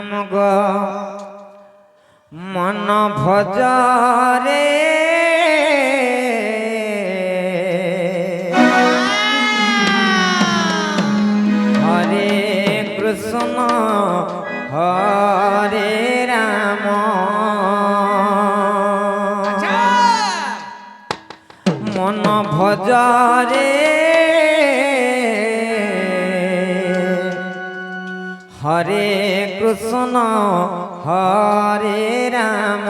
mug মন ভজরে হরে কৃষ্ণ হরে রাম মন ভজরে হরে কৃষ্ণ হরে রাম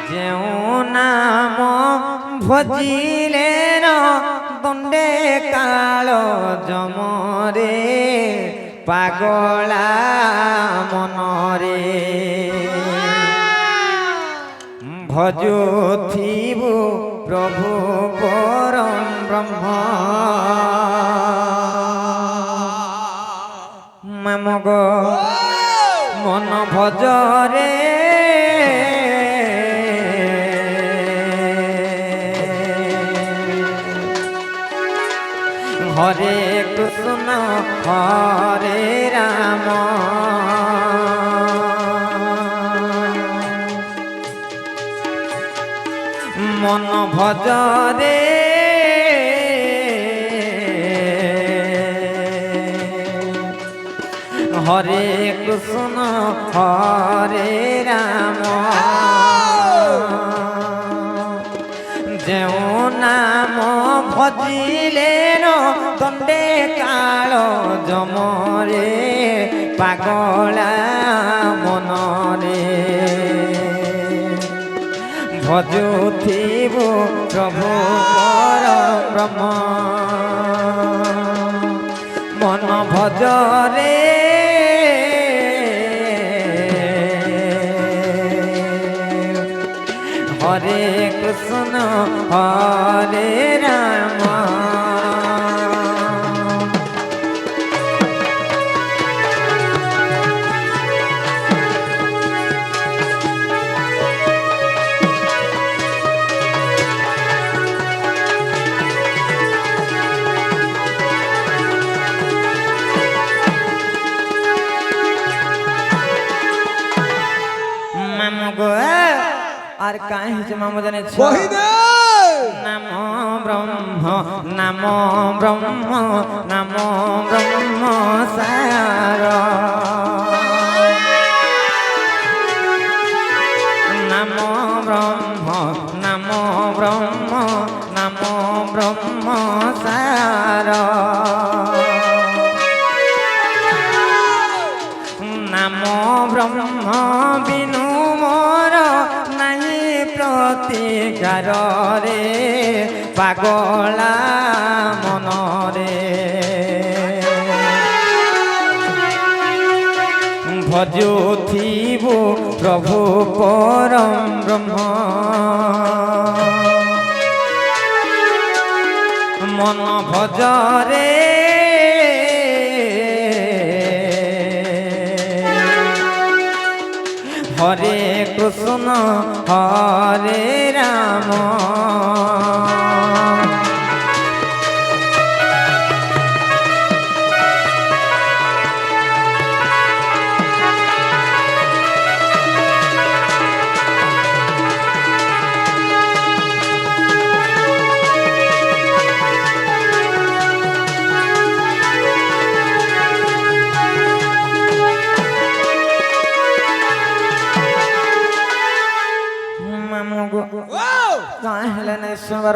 যেও নাম ভজিলে দণ্ডে কাল জমরে পাগলা মনরে ভজুথিবু প্রভু পরম ব্রহ্ম মগ মন ভজরে হরে কৃষ্ণ হরে রাম মন ভজরে হরে কৃষ্ণ হরে রাম যেও নাম ভজিলে দণ্ডে কাল জমরে পাগলা মনরে ভজুথিবু প্রভু পরব্রহ্ম মন ভজরে হরে কৃষ্ণ হরে রাম আর কাই হিসে মামু জানে নাম ব্রহ্ম নাম ব্রহ্ম নাম ব্রহ্ম সার নাম ব্রহ্ম নাম ব্রহ্ম নাম ব্রহ্ম সার নাম ব্রহ্ম বিনু মোর নাহি প্রতিকার রে পাগলা মনরে ভজুথিবু প্রভু পরম ব্রহ্ম মন ভজরে হরে কৃষ্ণ হরে রাম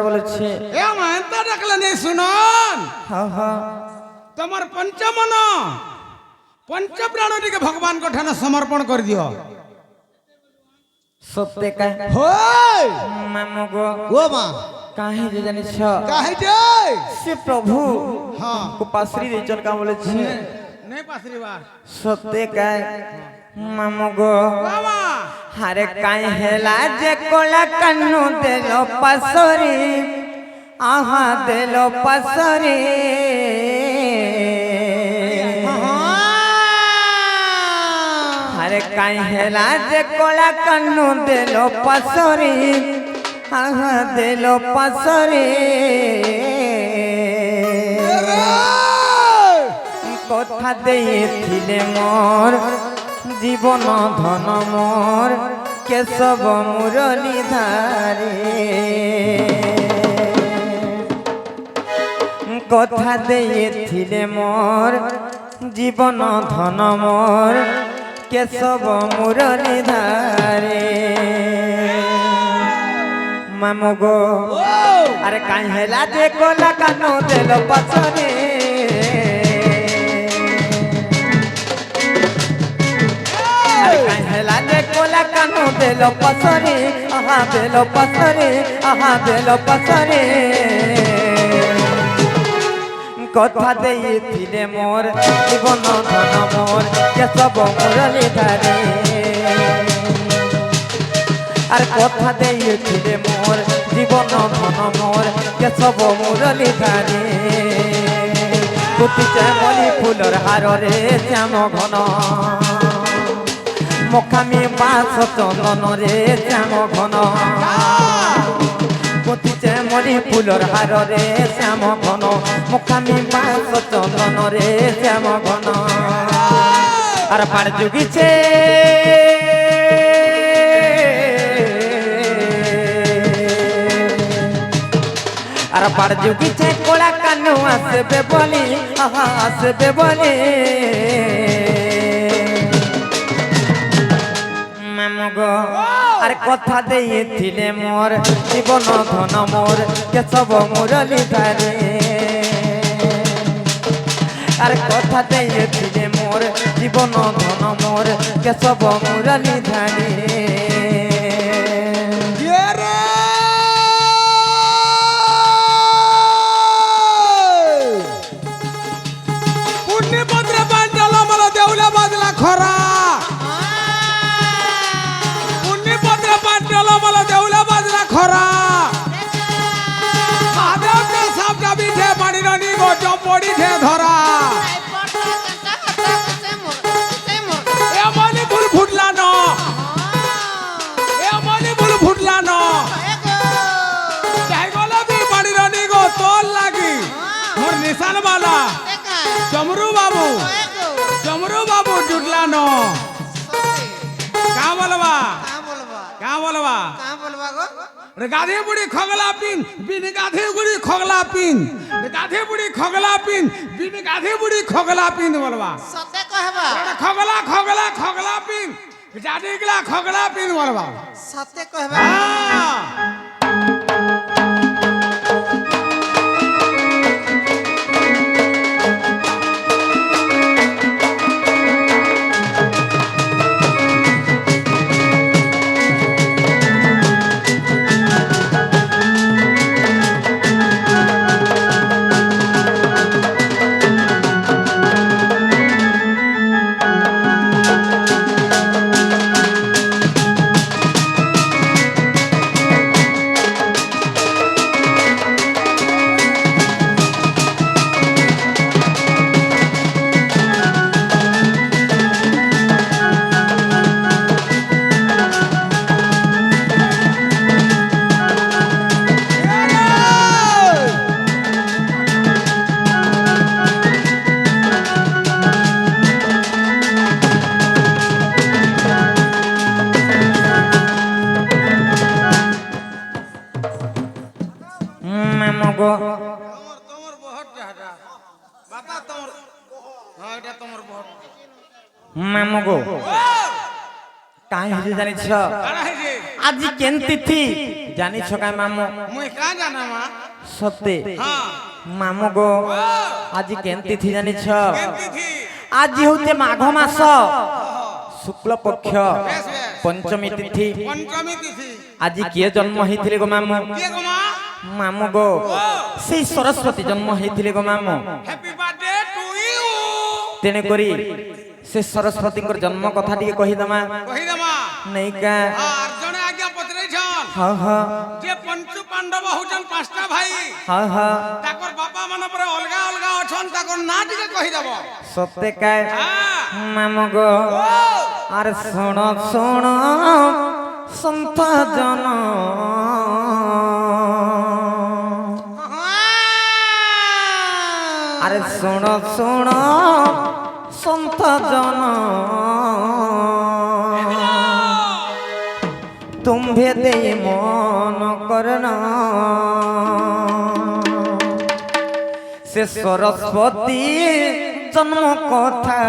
বলেছে তোমার পঞ্চমন পঞ্চপ্রাণীকে ভগবান ঠানে সমর্পণ করে দিও সত্যি কাই হয় মামু গো ও মা কাহে যে জানিছ কাহে যে সে প্রভু হ্যাঁ को पासरी रे चल का বলেছে नहीं पासरी बार সত্যি কাই মামু গো বাবা হারে কাই হেলা যে কোলা কান্নু দেল পাসরি আহা দেল পাসরি হারে কাই হেলা যে কোলা কান্নু দেল পাসরি আহা দেল পাসরি কথা ଦେଇଥିଲେ মোর জীবন ধন মোর কেশব মুরলীধারে কথা ଦେଇଥିଲେ মোর জীবন ধন মোর কেশব মুরলীধারে মামু গো আরে কাই হেলা যে কোলা কানো দেল পছরে আরে কাই হেলা যে কোলা কানো দেল পছরে আহা দেল পছরে আহা দেল পছরে কথা ଦେଇଥିଲେ মোর জীবন ধন মোর কেশব মুরলীধারে আর কথা ଦେଇଥିଲେ মোর জীবন ধন মোর কেশব মুরলীধারে গুটিছে মলি ফুলর হাରରେ শ্যাম ঘন মুখামি বাস চন্দনরে শ্যাম ঘন গুটিছে মলি ফুলর হাରରେ শ্যাম ঘন মুখামি বাস চন্দনরে শ্যাম ঘন আর পাড় যুগিছে আর পাড় যুগিছে কোলা কানু আসবে বলি আহা আসবে বলি মামু গো আর কথা ଦେଇଥିଲେ মোর জীবন ধন মোর কেশব মুরলীধারে আর কথা ଦେଇଥିଲେ মোর জীবন ধন মোর কেশব মুরলীধারে খরা পুণ্যি পত্র পাটল বল দেউলা বাজলা খরা মাধবকে সাপটা বিঠে পানির নিগো চপড়িছে ধরা এমনি ফুল ফুটলা ন এমনি ফুল ফুটলা ন যাই গল বি পানির নিগো তোর লাগি মোর নিশান বালা চমরু বাবু जुटला नो का बोलबा गो गाधे बुड़ी खगला पिन बिन गाधे बुड़ी खगला पिन गाधे बुड़ी खगला पिन बिन गाधे बुड़ी खगला पिन बोलबा सते कहबा खगला खगला खगला पिन जाडी गला खगला पिन बोलबा सते कहबा हां मामू गो काहे जानी छ आज केन तिथि जानी छ का मामू मुई का जाना मा सत्य हां मामू गो आज केन तिथि जानी छ केन तिथि आज होते माघ मास शुक्ल पक्ष पंचमी तिथि आज किए जन्म होइथिले गो मामू के गो मा मामू गो से सरस्वती जन्म होइथिले गो मामू हैप्पी बर्थडे टू यू तेने करी से सरस्वती को जन्म कथा टिके कहि दमा नहीं का अर्जुन आज्ञा पत्रे छन हां हां जे पंचु पांडव होचन पांचटा भाई हां हां ताकर बापा मन पर अलगा अलगा अछन ताकर ना टिके कहि दबो सत्य का मामू गो अरे सुन सुन संत जन अरे सुन सुन সন্ত জন তুম্ভে দেই মন করন সে সরস্বতী জন্ম কথা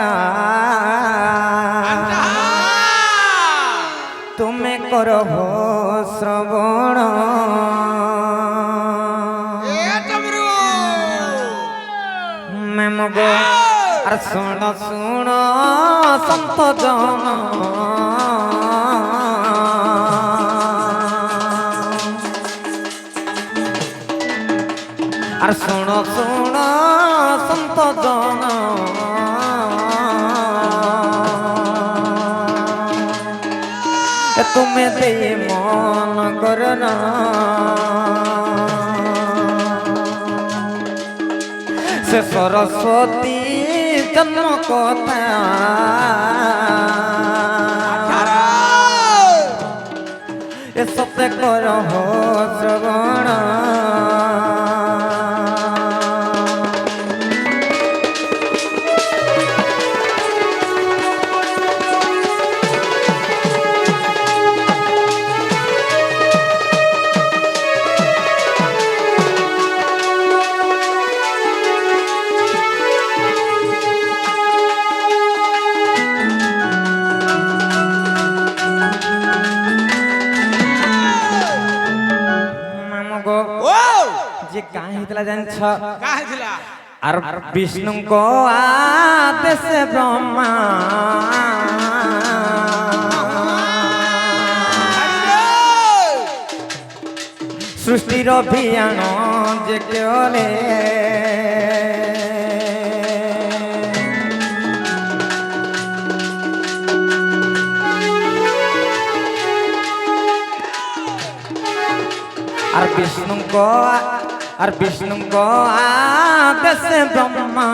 তুমি করহ শ্রবণ মেমগ আর শুণ শুণ সন্ত জন আর শুণ শুণ সন্ত জন তুমি দেই মন করন সে সরস্বতী জন্ম কথা এ সত্যি করহ শ্রবণ যে কাঁ হইতলা জানছ আর বিষ্ণুঙ্ক আদেশে ব্রহ্মা সৃষ্টির অভিযান যে কেলে আর বিষ্ণুঙ্ক আদেশে ব্রহ্মা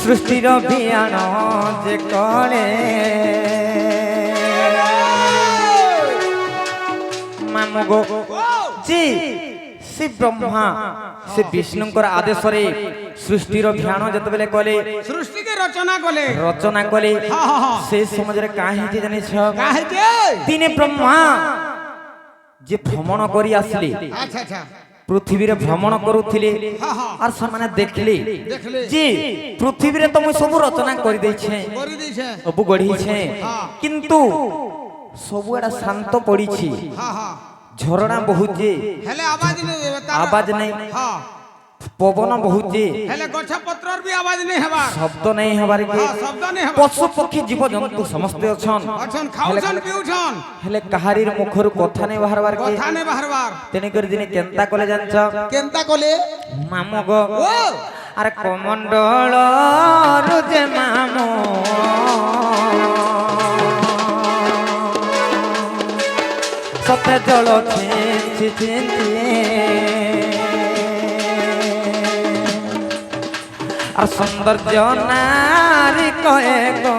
সৃষ্টির অভিযান যে করে মামগ জি সে ব্রহ্মা সে বিষ্ণুঙ্কর আদেশরে সৃষ্টির ধ্যান যেতবেলে কলে সৃষ্টিকে রচনা কলে সেই সমাজরে কাহিনী জানিছ দিনে ব্রহ্মা যে ভ্রমণ করি আসলে পৃথিবীরে ভ্রমণ করুଥିଲେ আর ସେମାନେ ଦେଖିଲେ যে পৃথিবীরে তো মই সব রচনা করি দেইছে সব গঢ়িছে কিন্তু সবু এটা শান্ত পড়িছি ঝরଣା বহুছে হেলে আওয়াজ নাই পবন বহুছে হেলে গছ পত্রর বি আওয়াজ নাই হবা শব্দ নাই হবার কি শব্দ নাই হবা পশু পক্ষী জীব জন্তু সমস্ত অছন খাউছন পিউছন হেলে কাহারির মুখରୁ কথা নাই বাহারবার কি কথা নাই বাহারবার তেনে করে দিনে কেনতা কলে জানছ কেনতা কলে মামগ আরে কমণ্ডল রুজে মামো সতে জল ছিঞ্চি ছিঞ্চি আর সৌন্দর্য নারী কয়ে গো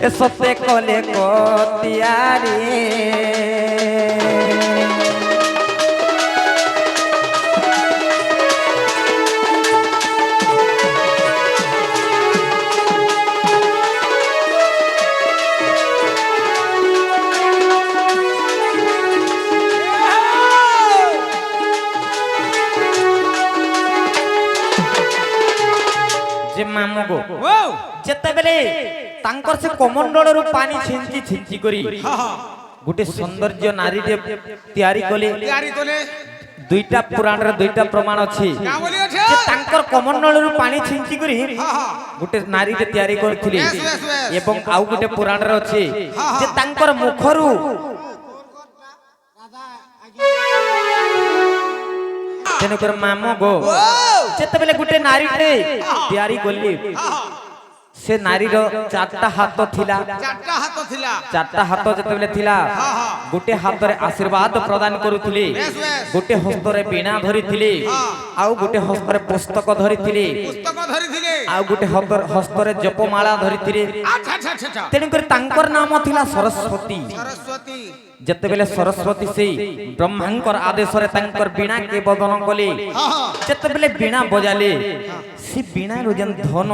এ সতে কলে কতিয়ারি মামগ যেତେବେଳେ ତାଙ୍କର ସେ କମଣ୍ଡଳରୁ ପାଣି ଛିଞ୍ଚି ଛିଞ୍ଚି କରି ଗୋଟେ ସୌନ୍ଦର୍ଯ୍ୟ ନାରୀଟେ ତିଆରି କଲେ ଦୁଇଟା ପୁରାଣରେ ଦୁଇଟା ପ୍ରମାଣ ଅଛି ଯେ ତାଙ୍କର କମଣ୍ଡଳରୁ ପାଣି ଛିଞ୍ଚି କରି ଗୋଟେ ନାରୀଟେ ତିଆରି କରିଥିଲେ ଏବଂ ଆଉ ଗୋଟେ ପୁରାଣରେ ଅଛି ଯେ ତାଙ୍କର ମୁଖରୁ ତେଣୁକରି ମାମଗ ଯେତେବେଳେ ଗୋଟେ ନାରୀଟେ ତିଆରି କଲେ से नारीर चारटा हाथ थिला चारटा हाथ जेतेबेले थिला गोटे हाथ रे आशीर्वाद प्रदान करुथिले बेस बेस गोटे हस्त रे बीणा धरिथिले आउ गोटे हस्त रे पुस्तक धरिथिले पुस्तक धरिथिले आउ गोटे हस्त रे जपमाला धरिथिले अच्छा अच्छा अच्छा तेणु कर तांकर नाम थिला सरस्वती सरस्वती जेतेबेले सरस्वती से ब्रह्मांकर आदेश रे तांकर बीणा के बदन कले जेतेबेले बीणा बजाले से बीणा रो जेन धन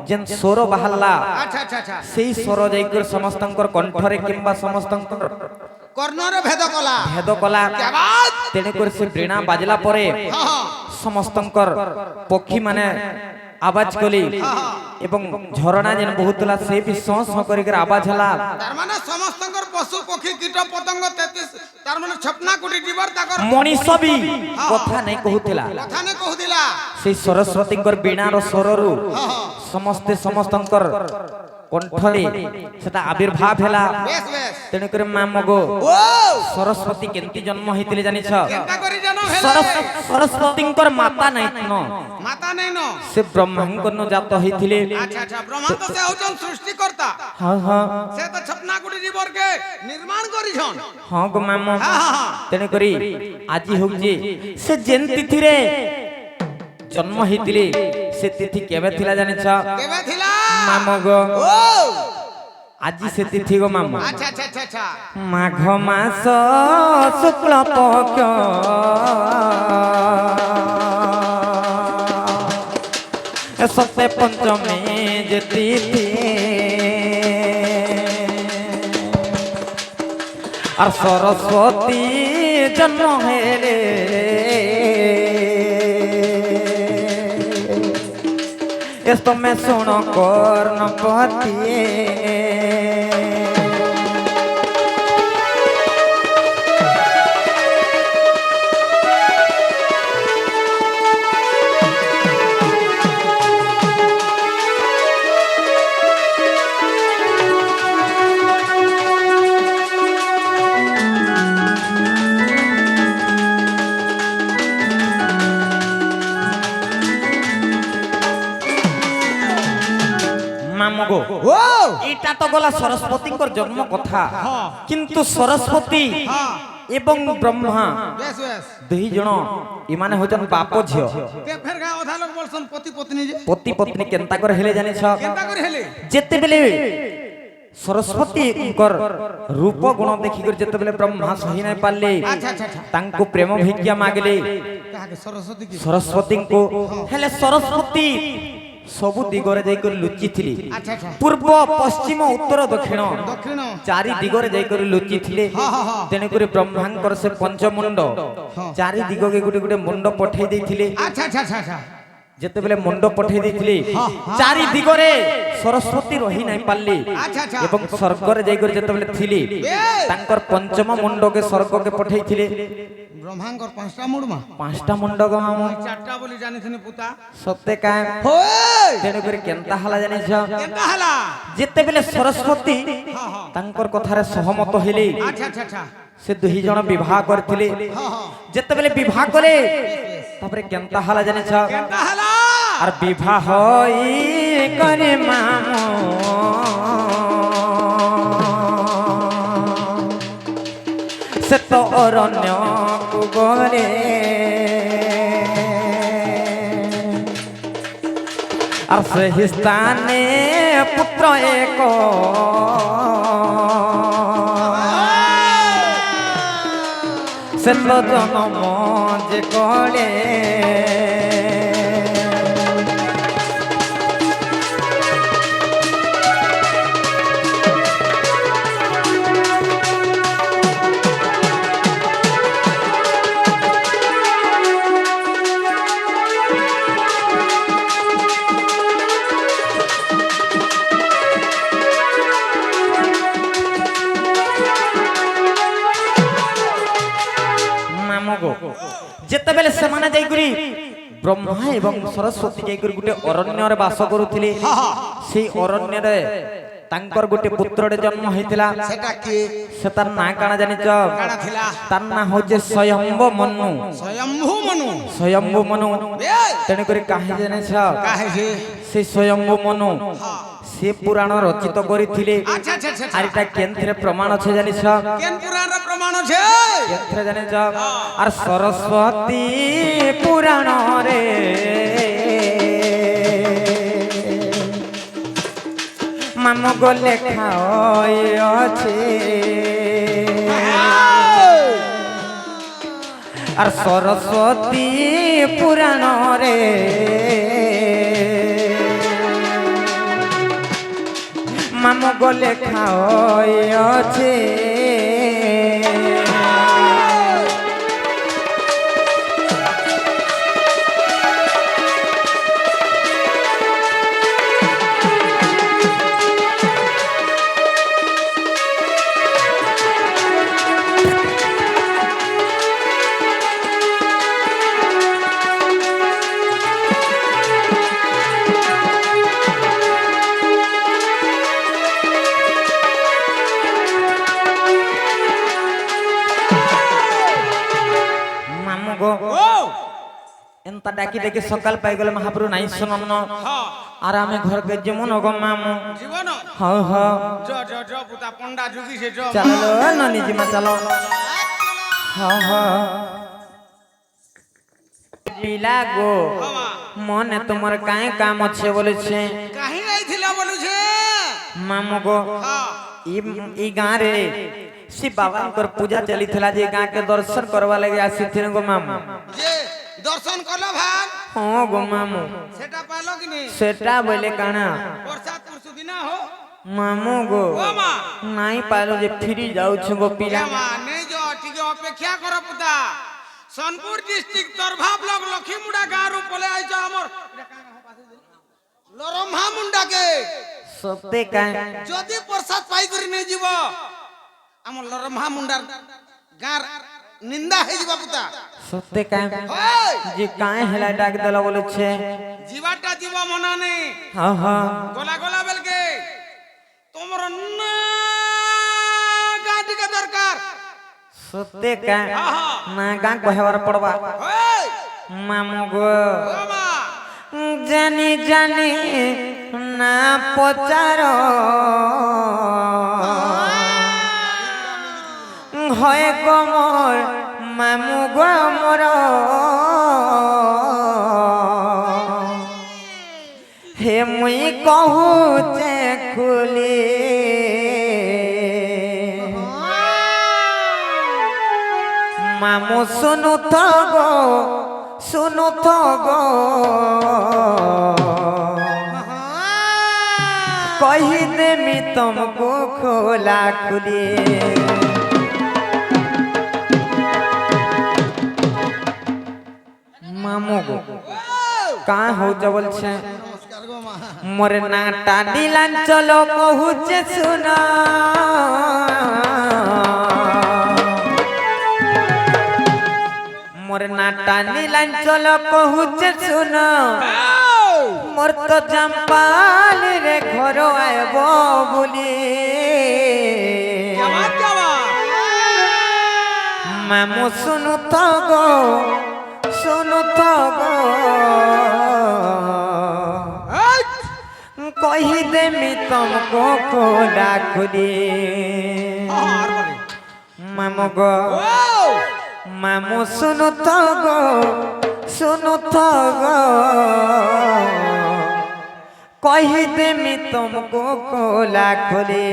जेन स्वर बाहला अच्छा अच्छा अच्छा सेई स्वर जाइकर समस्तंकर कंठरे किंबा समस्तंकर कर्णर भेद कला क्या बात तेणु कर से बीणा बाजला परे समस्तंकर पक्षी माने आवाज कली एवं झरणा जेन बहुतला से भी सं सं करिकर आवाज हला तार माने समस्तंकर पशु पक्षी कीट पतंग 33 तार माने छपना कोटी जीवर ताकर मनीष भी कथा नहीं कहूथिला कथा ने कहूदिला से सरस्वतींकर बीणार स्वररू समस्ते समस्तंकर कंठरे सेटा आविर्भाव हैला बेस बेस तेणु कर मां मगो ओ सरस्वती केंती जन्म हितिले जानि छ केनता करी जन्म हेले सरस्वतींकर माता नहीं न माता नहीं नो से ब्रह्मांकर न जात हितिले अच्छा अच्छा ब्रह्मा तो से होचन सृष्टिकर्ता हां हां से तो छपना कोटी जीवर के निर्माण करी छन हां गो माम हां तेणु करी आजी होक जे से जेन तिथि रे जन्म हितिले से तिथि केबे थिला जानि छ केबे थिला माम गो ओ আজি সে তিথি গো মামা अच्छा अच्छा अच्छा अच्छा মাঘ মাস শুক্ল পক্ষ সতে পঞ্চমী যে তিথি আর সরস্বতী জন্ম হেলে esto me suena cornopati মামগো ओ এটা তো গলা সরস্বতীঙ্কর জন্ম কথা কিন্তু সরস্বতী এবং ব্রহ্মা बेस बेस দুই জন ইমানে হইছেন বাপ ঝিও ते फेर गा ओधा लोग बोलसन पति पत्नी जे পতি পত্নী কেনতা করে হেলে জানিছ केनता करी हेले যেতেবেলে ସରସ୍ୱତୀଙ୍କର ରୂପ ଗୁଣ ଦେଖିକରି ଯେତେବେଳେ ବ୍ରହ୍ମା ସହି ନାଇଁ ପାରିଲେ अच्छा अच्छा अच्छा ତାଙ୍କୁ ପ୍ରେମ ଭିକ୍ଷା ମାଗିଲେ कहा के सरस्वती की ସରସ୍ୱତୀଙ୍କୁ ହେଲେ ସରସ୍ୱତୀ ସବୁ ଦିଗରେ ଯାଇକରି ଲୁଚିଥିଲେ अच्छा अच्छा ପୂର୍ବ ପଶ୍ଚିମ ଉତ୍ତର ଦକ୍ଷିଣ दक्षिण ଚାରି ଦିଗରେ ଯାଇକରି ଲୁଚିଥିଲେ ତେଣୁକରି ବ୍ରହ୍ମାଙ୍କର ସେ ପଞ୍ଚମୁଣ୍ଡ ଚାରି ଦିଗକେ ଗୋଟେ ଗୋଟେ ମୁଣ୍ଡ ପଠେଇ ଦେଇଥିଲେ अच्छा अच्छा अच्छा अच्छा ଯେତେବେଳେ ମୁଣ୍ଡ ପଠେଇ ଦେଇଥିଲେ ଚାରି ଦିଗରେ ସରସ୍ୱତୀ ରହି ନାହିଁ ପାରିଲେ अच्छा अच्छा ଏବଂ ସ୍ୱର୍ଗରେ ଯାଇକରି ଯେତେବେଳେ ଥିଲେ ତାଙ୍କର ପଞ୍ଚମ ମୁଣ୍ଡକେ ସ୍ୱର୍ଗକେ ପଠେଇଥିଲେ ब्रह्मांकर पांचटा मुड़मा ପାଞ୍ଚଟା ମୁଣ୍ଡ ଗମାମ चारटा बोली जाने थने पुता ସତେ କାଁ होय ତେଣୁକରି କେନ୍ତା ହେଲା ଜାଣିଛ केनता हला ଯେତେବେଳେ ସରସ୍ୱତୀ ତାଙ୍କର କଥାରେ ସହମତ ହେଲେ अच्छा अच्छा अच्छा ସେ ଦୁଇ ଜଣ ବିବାହ କରିଥିଲେ ଯେତେବେଳେ ବିବାହ କଲେ ତାପରେ କେନ୍ତା ହେଲା ଜାଣିଛ केनता हला আর বিবাহ করে মাম সে তো অরণ্য গরে আর সেই স্থানে পুত্র এক সে তো জন্ম যে করে যেতেবেলে সেমানে যাইকরি ব্রহ্মা এবং সরস্বতী যাইকরি গোটে অরণ্যরে বাস করুଥିଲେ সেই অরণ্যরে তাঙ্কর গোটে পুত্ররে জন্ম হইতিলা सेटा के সে তার না কানা জানিছ काड़ा थिला তার না হচ্ছে স্বয়ম্ভ মনু स्वयंभू मनु স্বয়ম্ভ মনু बे তেণু করে কাহে জানিছ काहे से সেই স্বয়ম্ভ মনু সে পুরাণ রচিত করিଥିଲେ আচ্ছা আচ্ছা আচ্ছা আর এটা কেন্দ্রে প্রমাণ আছে জানিস কেন পুরাণর প্রমাণ আছে কেন্দ্রে জানিস আর সরস্বতী পুরাণ রে মামু গো লেখা আছে আর সরস্বতী পুরাণ রে মামু গো লেখা আছে এন্তা ডাকি ডাকি সকাল পাই গেলে মহাপ্রভু নাই শুনন আর আমি ঘরকে যেমন গো মামু জীবন হ হ জ জ জ পুতা পন্ডা জুগি সে জ চলো ননি জিমা চলো হ হ পিলা গো মনে তোমার কাই কাম আছে বলেছে কাহি আইছিলা বলুছে মামু গো ই গাঁ রে সে বাবাଙ୍କର ପୂଜା ଚାଲିଥିଲା ଯେ ଗାଁକେ ଦର୍ଶନ କରବା ଲାଗି ଆସିଥିଲେ ଗো ମାମୁ যে দর্শন করলো ভাগ ହଁ গো মামু সেটা পাইলো কি নি সেটা বলে কাଣା বর্ষাত পরশু দিনা হো মামু গো ও মা নাই পাইলো যে ফিরি যাଉଛୁ গো ପିଲା মা নেই যো টিকে অপেক্ষা কর পুতা সোনপুর ডিস্ট্রিক্ট তরভা ব্লক লক্ষ্মীমুড়া গাঁরু পলে আইছো আমর লরমহা মুন্ডাকে সতে কাই যদি প্রসাদ পাই করি নেই যাব আমর লরমহা মুন্ডার গাঁর নিন্দা হয়ে যাব পুতা সতে কাই ওই যে কাই হেলা ডাক দেলা বলেছে জীবাটা জীব মনা নেই হ্যাঁ হ্যাঁ গলা গলা বেলকে তোমার না গাটিকে দরকার সতে কাই না গাঁ কহেবার পড়বা ওই মামু গো ও মা জানি জানি না পচার হয় গমর মামু গো মোর হে মুই কহুছে খুলি মামু শুনু তো গো শুনু তো গো কহি দেমি তুমको খোলা খুলি মামু গো কা হউছে বলছে নমস্কার গো মা মোর নাটা নীলাঞ্চল কহুছে শুন মোর নাটা নীলাঞ্চল কহুছে শুন মোর তো জম্পাল রে ঘর আইব বলি কেমন কেমন মামু শুনু তো গো শুনু তো গো এই কহি দেমি তুমको খোলা খুলি আর বলে মামু গো ও মামু শুনু তো গো শুনু তো গো কহি দেমি তুমको খোলা খুলি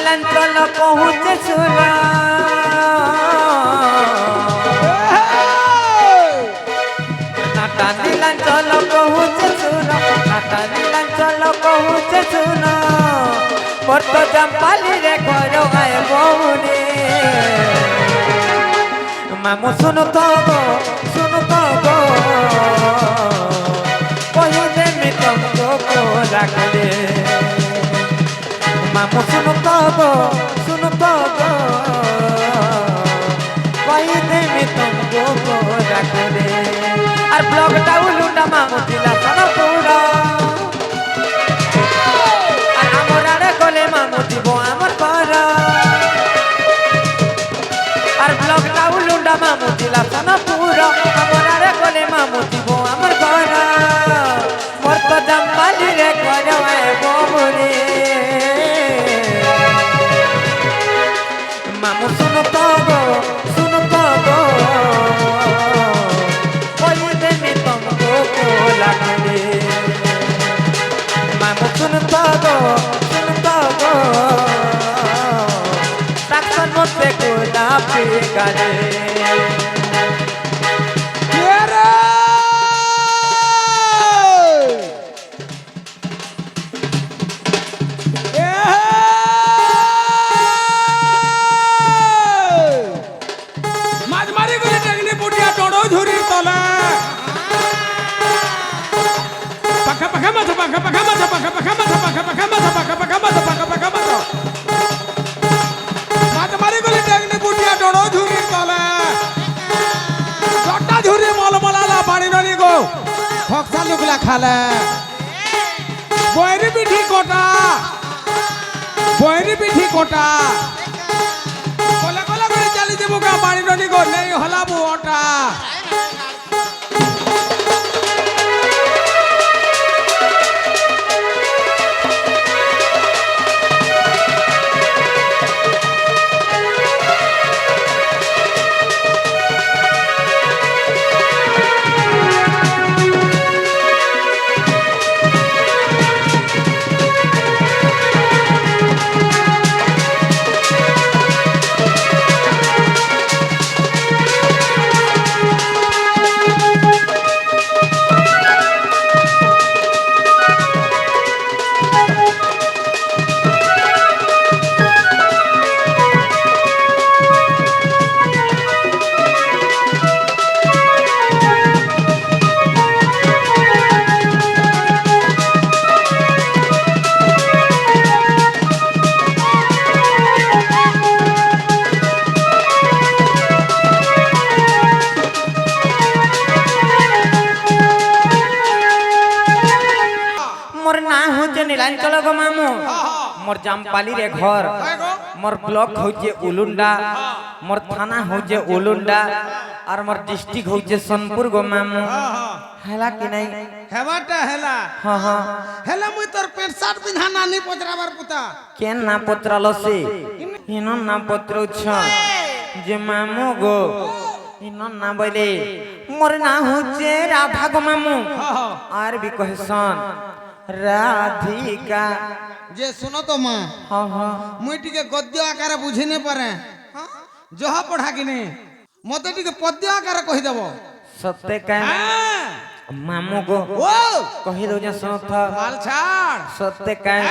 নীলাঞ্চল পহুঁচে শুনা নাটা নীলাঞ্চল পহুঁচে শুনা নাটা নীলাঞ্চল পহুঁচে শুনা মোর তো জম্পালি রে ঘর আয় বৌরে মামু শুনো তো গো কহি দেমি তমকো রাখলে মামু শুনো তো গো কহি দেমি তমকো রাখলে আর ব্লগটা উলুটা মামু দিলা সোনপুর আর আমার আরে গলে মামু দিব আমার ঘর আর ব্লগটা উলুটা মামু দিলা সোনপুর আমার আরে গলে মামু দিব আমার ঘর মোর তো জম্পালি রে ঘর আয় বৌরে মামু শুনো তো গো কই দেমি তমকো লাগলে মামু শুনো তো গো তাকন মতে গোলা পেয়ে গেলে খালে বৈরি পিঠি কোটা কলে করে চালি যাবো গা পানি নদী গো নেই হলাবো ওটা मोर ना होचे नीलांचल गो मामू मोर जम्पाली रे घर मोर ब्लॉक होचे उलुंडा मोर थाना होचे उलुंडा और मोर डिस्ट्रिक्ट होचे सोनपुर गो मामू हेला कि नहीं हेबाटा हेला हां हां हेला मुई तोर पेट साट बिना नानी पचराबार पुता केन ना पत्रलो से इनो ना पत्रो छ जे मामू गो इनो ना बोले मोर ना होचे राधा गो मामू और भी कहसन राधिका जे सुनो तो मां हाँ हाँ मुई टिके गद्य आकार बुझी नहीं पारे जहा पढ़ा कि नहीं मते टिके पद्य आकार कहि देबो सत्य कह मामू को ओ कहि दो जे सुनो था माल छाड़ सत्य कह